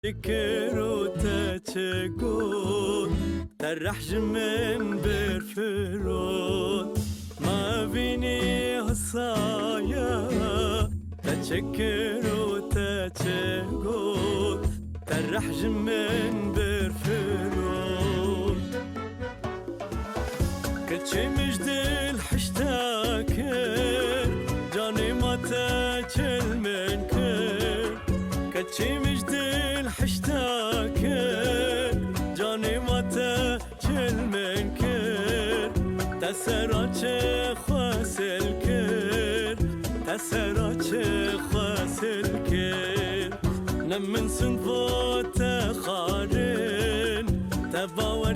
فكر وتشكون ترح من برفرون ما بيني هصايا تشكر وتشكون ترح من برفرون كتشي مجدل حشتاكر جاني ما تشل منكر كتشي مجدل حشتاكر جاني ما تشل منكر تسراتش خاسل كر تسراتش خاسل كر نمن سنفوت خارن تباور